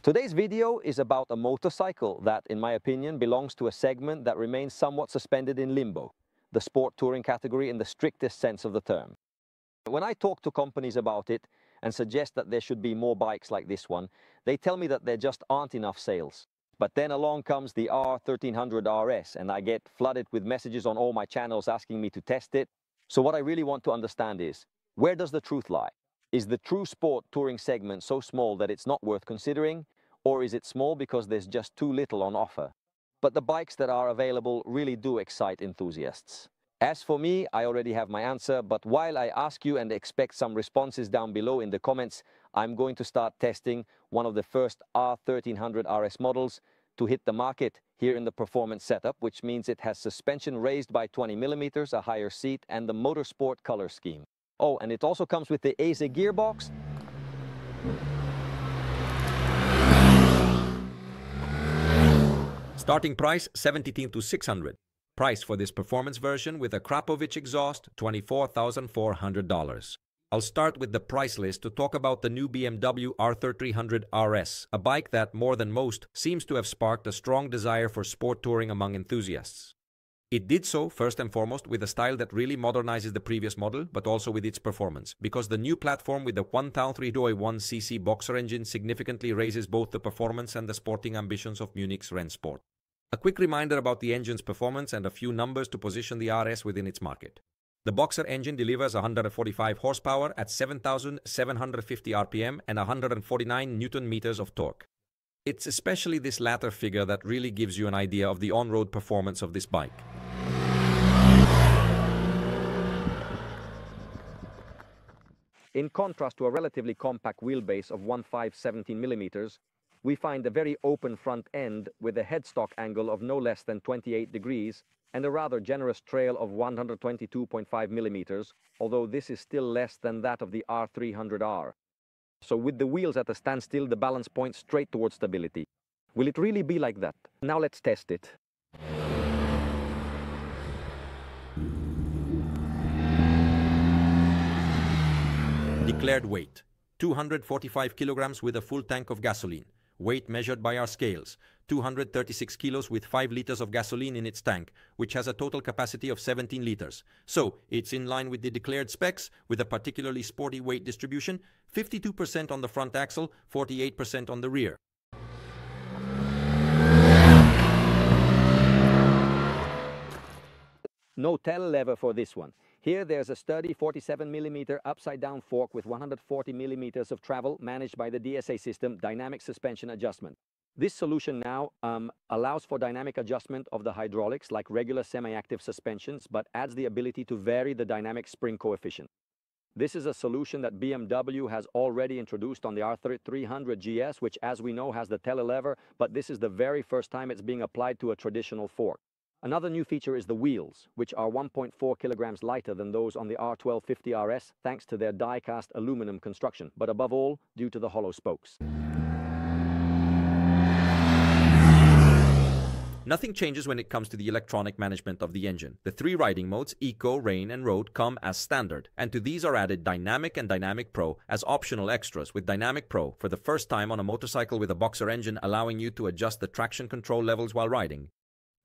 Today's video is about a motorcycle that, in my opinion, belongs to a segment that remains somewhat suspended in limbo, the sport touring category in the strictest sense of the term. When I talk to companies about it and suggest that there should be more bikes like this one, they tell me that there just aren't enough sales. But then along comes the R1300 RS, and I get flooded with messages on all my channels asking me to test it. So what I really want to understand is, where does the truth lie? Is the true sport touring segment so small that it's not worth considering? Or is it small because there's just too little on offer? But the bikes that are available really do excite enthusiasts. As for me, I already have my answer, but while I ask you and expect some responses down below in the comments, I'm going to start testing one of the first R1300 RS models to hit the market here in the performance setup, which means it has suspension raised by 20 millimeters, a higher seat, and the motorsport color scheme. Oh, and it also comes with the AZ gearbox. Starting price 17 to 600. Price for this performance version with a Krapovic exhaust $24,400. I'll start with the price list to talk about the new BMW R1300 RS, a bike that, more than most, seems to have sparked a strong desire for sport touring among enthusiasts. It did so, first and foremost, with a style that really modernizes the previous model, but also with its performance, because the new platform with the 1301cc Boxer engine significantly raises both the performance and the sporting ambitions of Munich's Rennsport. A quick reminder about the engine's performance and a few numbers to position the RS within its market. The Boxer engine delivers 145 horsepower at 7,750 RPM and 149 Newton-meters of torque. It's especially this latter figure that really gives you an idea of the on-road performance of this bike. In contrast to a relatively compact wheelbase of 1.517 millimeters, we find a very open front end with a headstock angle of no less than 28 degrees and a rather generous trail of 122.5 millimeters, although this is still less than that of the R300R. So with the wheels at a standstill, the balance points straight towards stability. Will it really be like that? Now let's test it. Declared weight: 245 kilograms with a full tank of gasoline. Weight measured by our scales: 236 kilos with 5 liters of gasoline in its tank, which has a total capacity of 17 liters. So, it's in line with the declared specs, with a particularly sporty weight distribution: 52% on the front axle, 48% on the rear. No tail lever for this one. Here there's a sturdy 47mm upside-down fork with 140mm of travel managed by the DSA system, dynamic suspension adjustment. This solution now allows for dynamic adjustment of the hydraulics like regular semi-active suspensions, but adds the ability to vary the dynamic spring coefficient. This is a solution that BMW has already introduced on the R1300 GS, which, as we know, has the telelever, but this is the very first time it's being applied to a traditional fork. Another new feature is the wheels, which are 1.4 kilograms lighter than those on the R1250 RS, thanks to their die-cast aluminum construction, but above all, due to the hollow spokes. Nothing changes when it comes to the electronic management of the engine. The 3 riding modes, Eco, Rain and Road, come as standard, and to these are added Dynamic and Dynamic Pro as optional extras, with Dynamic Pro for the first time on a motorcycle with a Boxer engine, allowing you to adjust the traction control levels while riding.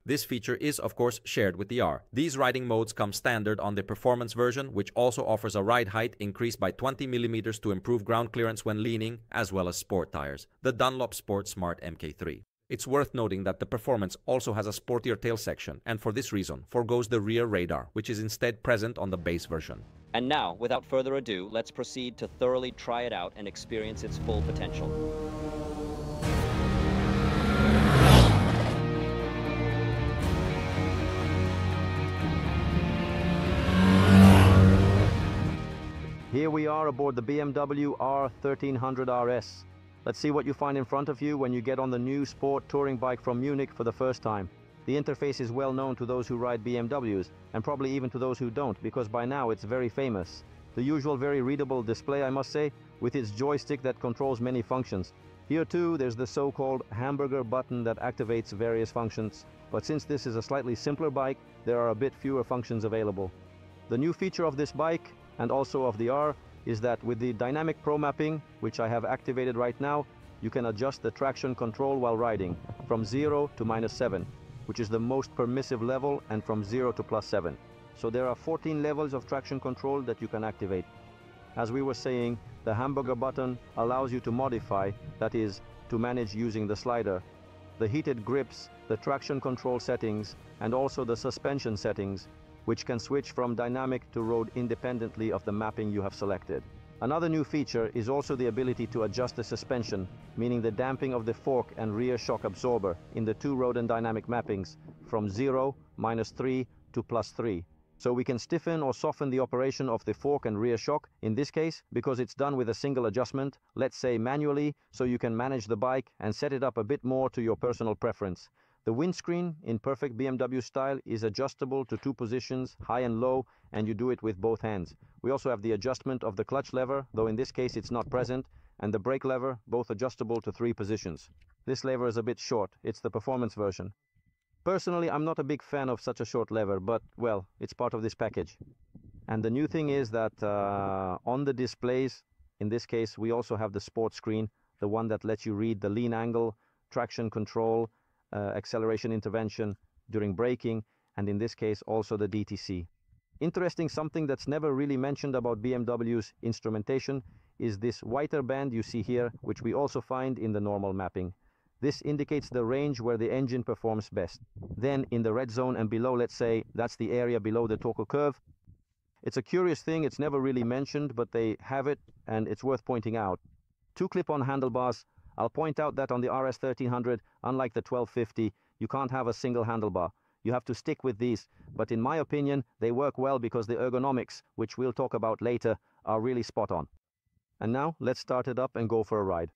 This feature is, of course, shared with the R. These riding modes come standard on the performance version, which also offers a ride height increased by 20 millimeters to improve ground clearance when leaning, as well as sport tires, the Dunlop Sport Smart MK3. It's worth noting that the performance also has a sportier tail section, and for this reason forgoes the rear radar, which is instead present on the base version. And now, without further ado, let's proceed to thoroughly try it out and experience its full potential. Here we are aboard the BMW R1300 RS. Let's see what you find in front of you when you get on the new sport touring bike from Munich for the first time. The interface is well known to those who ride BMWs, and probably even to those who don't, because by now it's very famous. The usual very readable display, I must say, with its joystick that controls many functions. Here too, there's the so-called hamburger button that activates various functions, but since this is a slightly simpler bike, there are a bit fewer functions available. The new feature of this bike, and also of the R, is that with the Dynamic Pro mapping, which I have activated right now, you can adjust the traction control while riding from 0 to -7, which is the most permissive level, and from 0 to +7. So there are 14 levels of traction control that you can activate. As we were saying, the hamburger button allows you to modify, that is, to manage using the slider, the heated grips, the traction control settings, and also the suspension settings, which can switch from dynamic to road independently of the mapping you have selected. Another new feature is also the ability to adjust the suspension, meaning the damping of the fork and rear shock absorber in the two road and dynamic mappings from 0, -3 to +3. So we can stiffen or soften the operation of the fork and rear shock, in this case, because it's done with a single adjustment, let's say manually, so you can manage the bike and set it up a bit more to your personal preference. The windscreen, in perfect BMW style, is adjustable to two positions, high and low, and you do it with both hands. We also have the adjustment of the clutch lever, though in this case it's not present, and the brake lever, both adjustable to 3 positions. This lever is a bit short, it's the performance version. Personally, I'm not a big fan of such a short lever, but, well, it's part of this package. And the new thing is that on the displays, in this case, we also have the sport screen, the one that lets you read the lean angle, traction control, acceleration intervention during braking, and in this case, also the DTC. Interesting, something that's never really mentioned about BMW's instrumentation is this whiter band you see here, which we also find in the normal mapping. This indicates the range where the engine performs best. Then in the red zone and below, let's say, that's the area below the torque curve. It's a curious thing, it's never really mentioned, but they have it, and it's worth pointing out. Two clip-on handlebars. I'll point out that on the RS 1300, unlike the 1250, you can't have a single handlebar. You have to stick with these, but in my opinion, they work well because the ergonomics, which we'll talk about later, are really spot on. And now, let's start it up and go for a ride.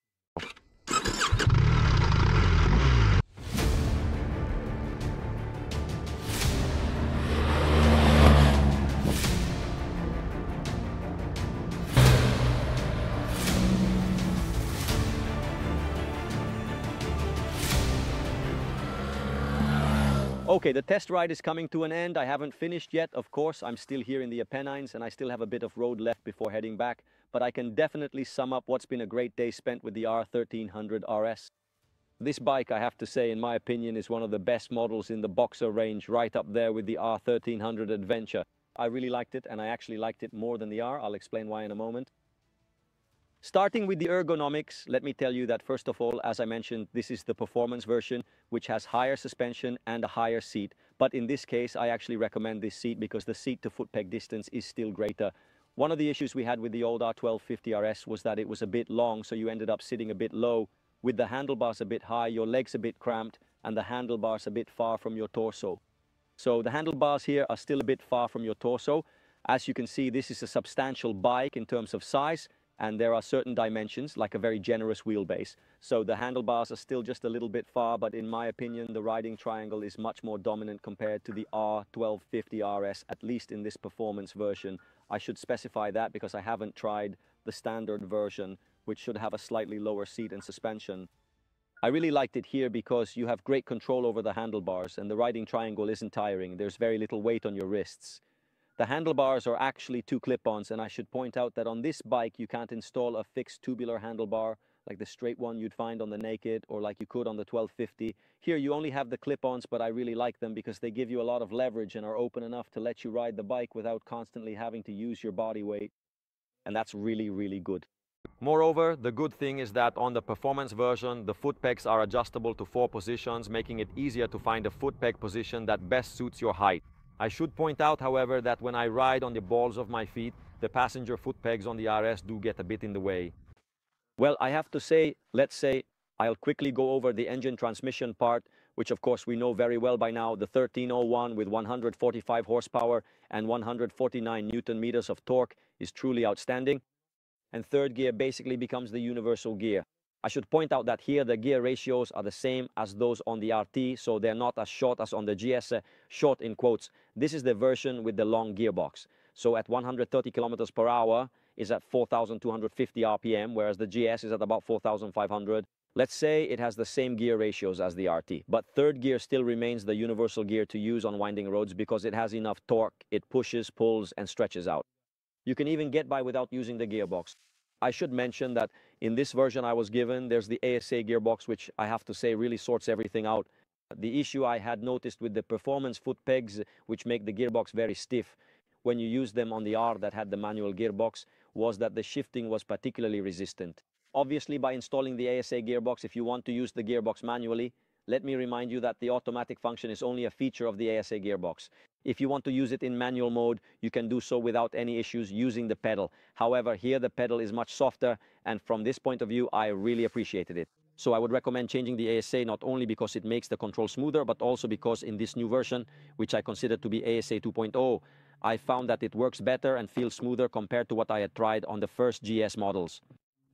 Okay, the test ride is coming to an end. I haven't finished yet, of course. I'm still here in the Apennines and I still have a bit of road left before heading back. But I can definitely sum up what's been a great day spent with the R1300 RS. This bike, I have to say, in my opinion, is one of the best models in the Boxer range, right up there with the R1300 Adventure. I really liked it, and I actually liked it more than the R. I'll explain why in a moment. Starting with the ergonomics, let me tell you that first of all, as I mentioned, this is the performance version, which has higher suspension and a higher seat. But in this case, I actually recommend this seat because the seat to foot peg distance is still greater. One of the issues we had with the old R1250 RS was that it was a bit long, so you ended up sitting a bit low. With the handlebars a bit high, your legs a bit cramped, and the handlebars a bit far from your torso. So the handlebars here are still a bit far from your torso. As you can see, this is a substantial bike in terms of size, and there are certain dimensions, like a very generous wheelbase. So the handlebars are still just a little bit far, but in my opinion, the riding triangle is much more dominant compared to the R1250 RS, at least in this performance version. I should specify that because I haven't tried the standard version, which should have a slightly lower seat and suspension. I really liked it here because you have great control over the handlebars, and the riding triangle isn't tiring. There's very little weight on your wrists. The handlebars are actually two clip-ons, and I should point out that on this bike you can't install a fixed tubular handlebar like the straight one you'd find on the Naked or like you could on the 1250. Here you only have the clip-ons, but I really like them because they give you a lot of leverage and are open enough to let you ride the bike without constantly having to use your body weight. And that's really, really good. Moreover, the good thing is that on the performance version, the foot pegs are adjustable to 4 positions, making it easier to find a foot peg position that best suits your height. I should point out, however, that when I ride on the balls of my feet, the passenger foot pegs on the RS do get a bit in the way. Well, I have to say, let's say, I'll quickly go over the engine transmission part, which of course we know very well by now, the 1301 with 145 horsepower and 149 Newton meters of torque is truly outstanding. And third gear basically becomes the universal gear. I should point out that here the gear ratios are the same as those on the RT, so they're not as short as on the GS, short in quotes. This is the version with the long gearbox. So at 130 kilometers per hour is at 4,250 RPM, whereas the GS is at about 4,500. Let's say it has the same gear ratios as the RT, but third gear still remains the universal gear to use on winding roads because it has enough torque, it pushes, pulls, and stretches out. You can even get by without using the gearbox. I should mention that in this version I was given, there's the ASA gearbox, which I have to say really sorts everything out. The issue I had noticed with the performance foot pegs, which make the gearbox very stiff, when you use them on the R that had the manual gearbox, was that the shifting was particularly resistant. Obviously, by installing the ASA gearbox, if you want to use the gearbox manually, let me remind you that the automatic function is only a feature of the ASA gearbox. If you want to use it in manual mode, you can do so without any issues using the pedal. However, here the pedal is much softer, and from this point of view, I really appreciated it. So I would recommend changing the ASA not only because it makes the control smoother, but also because in this new version, which I consider to be ASA 2.0, I found that it works better and feels smoother compared to what I had tried on the first GS models.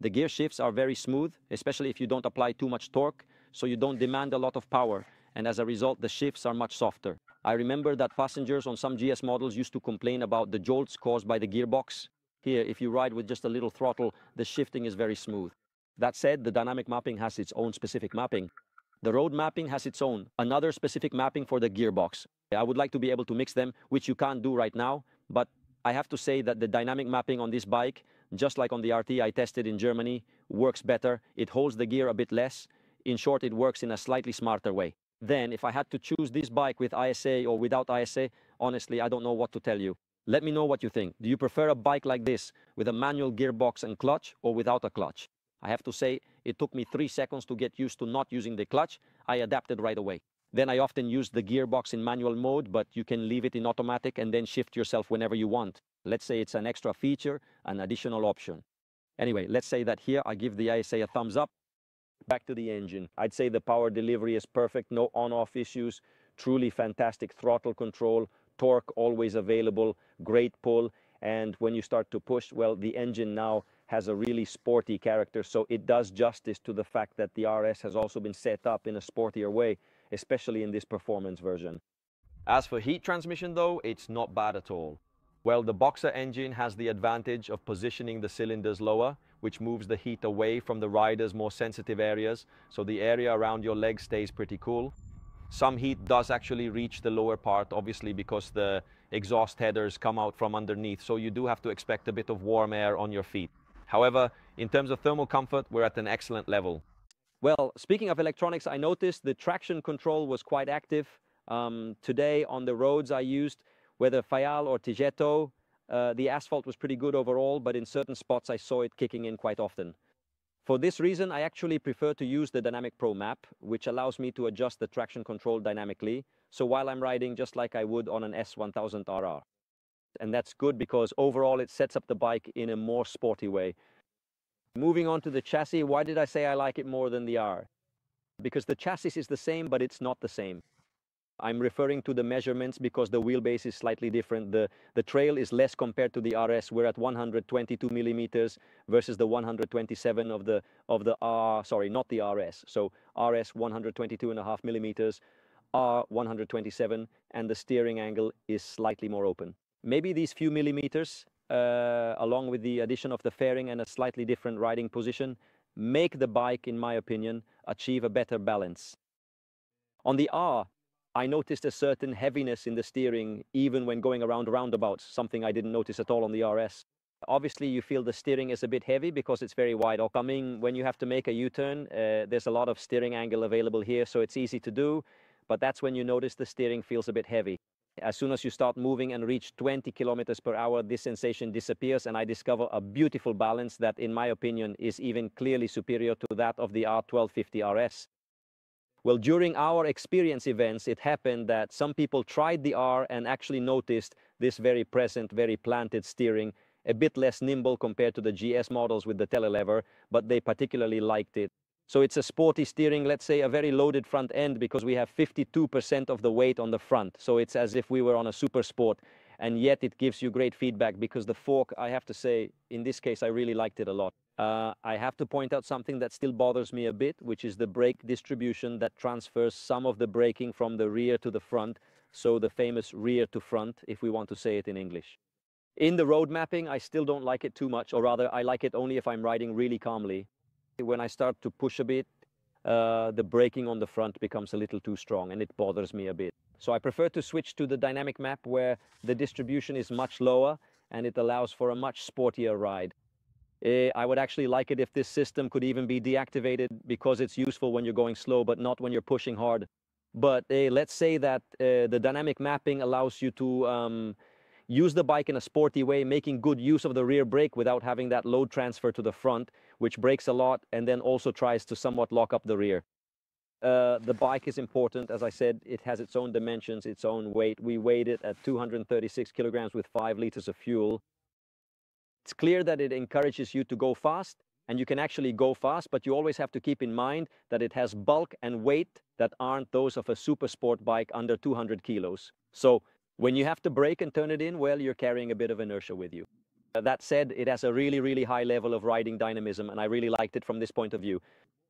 The gear shifts are very smooth, especially if you don't apply too much torque, so you don't demand a lot of power, and as a result, the shifts are much softer. I remember that passengers on some GS models used to complain about the jolts caused by the gearbox. Here, if you ride with just a little throttle, the shifting is very smooth. That said, the dynamic mapping has its own specific mapping. The road mapping has its own, another specific mapping for the gearbox. I would like to be able to mix them, which you can't do right now, but I have to say that the dynamic mapping on this bike, just like on the RT I tested in Germany, works better. It holds the gear a bit less. In short, it works in a slightly smarter way. Then, if I had to choose this bike with ISA or without ISA, honestly, I don't know what to tell you. Let me know what you think. Do you prefer a bike like this with a manual gearbox and clutch or without a clutch? I have to say, it took me 3 seconds to get used to not using the clutch. I adapted right away. Then I often use the gearbox in manual mode, but you can leave it in automatic and then shift yourself whenever you want. Let's say it's an extra feature, an additional option. Anyway, let's say that here I give the ISA a thumbs up. Back to the engine. I'd say the power delivery is perfect, no on-off issues, truly fantastic throttle control, torque always available, great pull, and when you start to push, well, the engine now has a really sporty character, so it does justice to the fact that the RS has also been set up in a sportier way, especially in this performance version. As for heat transmission though, it's not bad at all. Well, the Boxer engine has the advantage of positioning the cylinders lower, which moves the heat away from the rider's more sensitive areas, so the area around your leg stays pretty cool. Some heat does actually reach the lower part, obviously because the exhaust headers come out from underneath, so you do have to expect a bit of warm air on your feet. However, in terms of thermal comfort, we're at an excellent level. Well, speaking of electronics, I noticed the traction control was quite active. Today on the roads I used, whether Fayal or Tijetto, the asphalt was pretty good overall, but in certain spots I saw it kicking in quite often. For this reason, I actually prefer to use the Dynamic Pro map, which allows me to adjust the traction control dynamically, so while I'm riding just like I would on an S1000RR. And that's good because overall it sets up the bike in a more sporty way. Moving on to the chassis, why did I say I like it more than the R? Because the chassis is the same, but it's not the same. I'm referring to the measurements because the wheelbase is slightly different. The trail is less compared to the RS. We're at 122 millimeters versus the 127 of the R, sorry, not the RS. So RS 122.5 millimeters, R 127, and the steering angle is slightly more open. Maybe these few millimeters, along with the addition of the fairing and a slightly different riding position, make the bike, in my opinion, achieve a better balance. On the R, I noticed a certain heaviness in the steering, even when going around roundabouts, something I didn't notice at all on the RS. Obviously, you feel the steering is a bit heavy because it's very wide opening. When you have to make a U-turn, there's a lot of steering angle available here, so it's easy to do, but that's when you notice the steering feels a bit heavy. As soon as you start moving and reach 20 kilometers per hour, this sensation disappears, and I discover a beautiful balance that, in my opinion, is even clearly superior to that of the R1250 RS. Well, during our experience events, it happened that some people tried the R and actually noticed this very present, very planted steering, a bit less nimble compared to the GS models with the telelever, but they particularly liked it. So it's a sporty steering, let's say a very loaded front end because we have 52% of the weight on the front. So it's as if we were on a super sport, and yet it gives you great feedback because the fork, I have to say, in this case, I really liked it a lot. I have to point out something that still bothers me a bit, which is the brake distribution that transfers some of the braking from the rear to the front, so the famous rear to front, if we want to say it in English. In the road mapping, I still don't like it too much, or rather, I like it only if I'm riding really calmly. When I start to push a bit, the braking on the front becomes a little too strong, and it bothers me a bit. So I prefer to switch to the dynamic map where the distribution is much lower, and it allows for a much sportier ride. I would actually like it if this system could even be deactivated because it's useful when you're going slow, but not when you're pushing hard. But let's say that the dynamic mapping allows you to use the bike in a sporty way, making good use of the rear brake without having that load transfer to the front, which brakes a lot and then also tries to somewhat lock up the rear. The bike is important. As I said, it has its own dimensions, its own weight. We weighed it at 236 kilograms with 5 liters of fuel. It's clear that it encourages you to go fast, and you can actually go fast, but you always have to keep in mind that it has bulk and weight that aren't those of a super sport bike under 200 kilos. So when you have to brake and turn it in, well, you're carrying a bit of inertia with you. That said, it has a really, really high level of riding dynamism, and I really liked it from this point of view.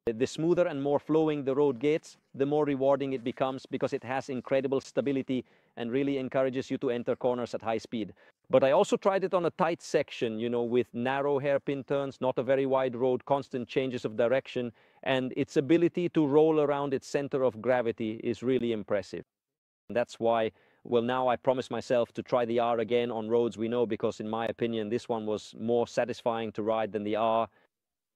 The smoother and more flowing the road gets, the more rewarding it becomes because it has incredible stability and really encourages you to enter corners at high speed. But I also tried it on a tight section, you know, with narrow hairpin turns, not a very wide road, constant changes of direction, and its ability to roll around its center of gravity is really impressive. And that's why, well, now I promise myself to try the R again on roads we know, because in my opinion, this one was more satisfying to ride than the R.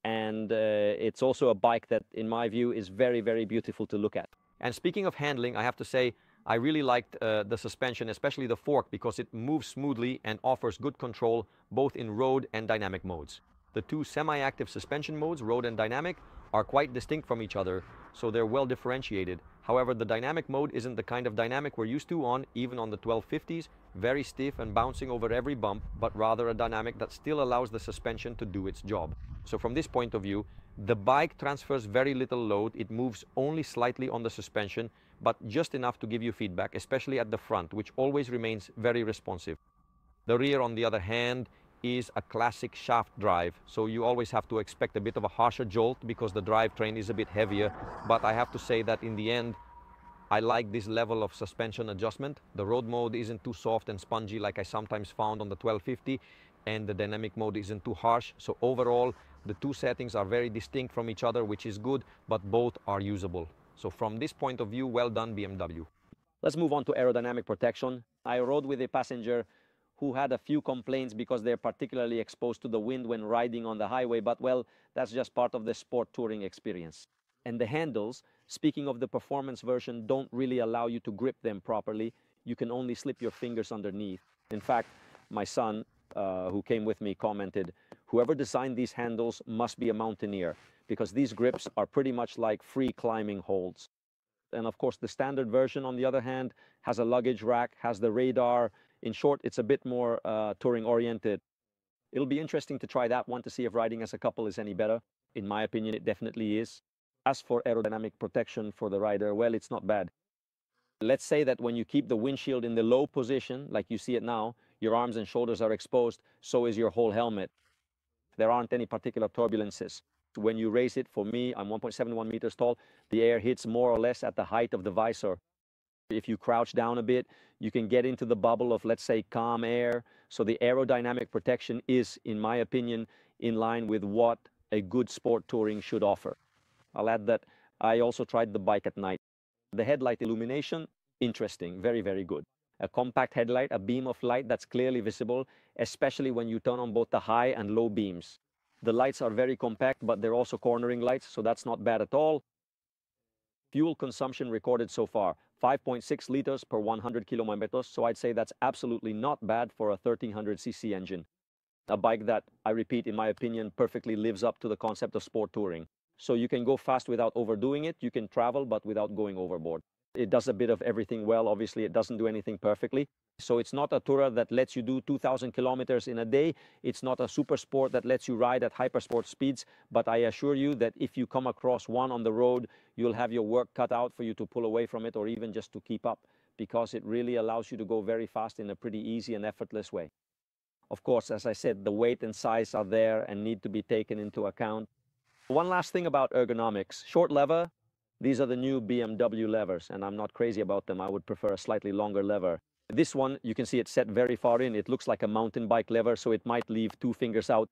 And it's also a bike that, in my view, is very, very beautiful to look at. And speaking of handling, I have to say, I really liked the suspension, especially the fork, because it moves smoothly and offers good control both in road and dynamic modes. The two semi-active suspension modes, road and dynamic, are quite distinct from each other, so they're well differentiated. However, the dynamic mode isn't the kind of dynamic we're used to on, even on the 1250s, very stiff and bouncing over every bump, but rather a dynamic that still allows the suspension to do its job. So from this point of view, the bike transfers very little load. It moves only slightly on the suspension, but just enough to give you feedback, especially at the front, which always remains very responsive. The rear, on the other hand, is a classic shaft drive, so you always have to expect a bit of a harsher jolt because the drivetrain is a bit heavier. But I have to say that in the end, I like this level of suspension adjustment. The road mode isn't too soft and spongy like I sometimes found on the 1250, and the dynamic mode isn't too harsh. So overall, the two settings are very distinct from each other, which is good, but both are usable. So from this point of view, well done, BMW. Let's move on to aerodynamic protection. I rode with a passenger who had a few complaints because they're particularly exposed to the wind when riding on the highway, but well, that's just part of the sport touring experience. And the handles, speaking of the performance version, don't really allow you to grip them properly. You can only slip your fingers underneath. In fact, my son, who came with me, commented, whoever designed these handles must be a mountaineer, because these grips are pretty much like free climbing holds. And of course, the standard version, on the other hand, has a luggage rack, has the radar. In short, it's a bit more touring oriented. It'll be interesting to try that one to see if riding as a couple is any better. In my opinion, it definitely is. As for aerodynamic protection for the rider, well, it's not bad. Let's say that when you keep the windshield in the low position, like you see it now, your arms and shoulders are exposed, so is your whole helmet. There aren't any particular turbulences. When you raise it, for me, I'm 1.71 meters tall, the air hits more or less at the height of the visor. If you crouch down a bit, you can get into the bubble of, let's say, calm air. So the aerodynamic protection is, in my opinion, in line with what a good sport touring should offer. I'll add that I also tried the bike at night. The headlight illumination, interesting, very, very good. A compact headlight, a beam of light that's clearly visible, especially when you turn on both the high and low beams. The lights are very compact, but they're also cornering lights, so that's not bad at all. Fuel consumption recorded so far, 5.6 liters per 100 kilometers, so I'd say that's absolutely not bad for a 1300cc engine. A bike that, I repeat, in my opinion, perfectly lives up to the concept of sport touring. So you can go fast without overdoing it, you can travel, but without going overboard. It does a bit of everything well. Obviously, it doesn't do anything perfectly. So it's not a tourer that lets you do 2,000 kilometers in a day. It's not a super sport that lets you ride at hypersport speeds. But I assure you that if you come across one on the road, you'll have your work cut out for you to pull away from it, or even just to keep up, because it really allows you to go very fast in a pretty easy and effortless way. Of course, as I said, the weight and size are there and need to be taken into account. One last thing about ergonomics. Short lever, these are the new BMW levers, and I'm not crazy about them. I would prefer a slightly longer lever. This one, you can see it set very far in. It looks like a mountain bike lever, so it might leave 2 fingers out.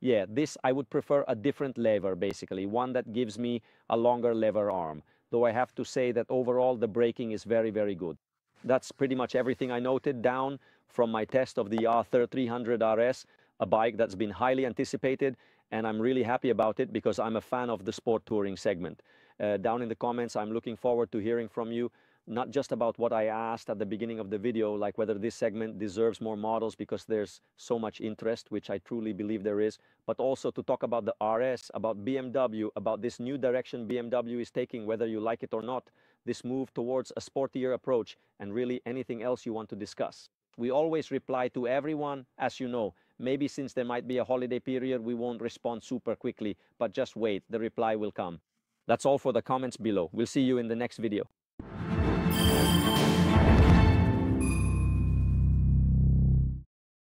Yeah, this, I would prefer a different lever, basically, one that gives me a longer lever arm. Though I have to say that overall, the braking is very, very good. That's pretty much everything I noted down from my test of the R300 RS. a bike that's been highly anticipated, and I'm really happy about it because I'm a fan of the sport touring segment. Down in the comments, I'm looking forward to hearing from you, not just about what I asked at the beginning of the video, like whether this segment deserves more models because there's so much interest, which I truly believe there is, but also to talk about the RS, about BMW, about this new direction BMW is taking, whether you like it or not, this move towards a sportier approach, and really anything else you want to discuss. We always reply to everyone, as you know. Maybe since there might be a holiday period, we won't respond super quickly, but just wait, the reply will come. That's all for the comments below. We'll see you in the next video.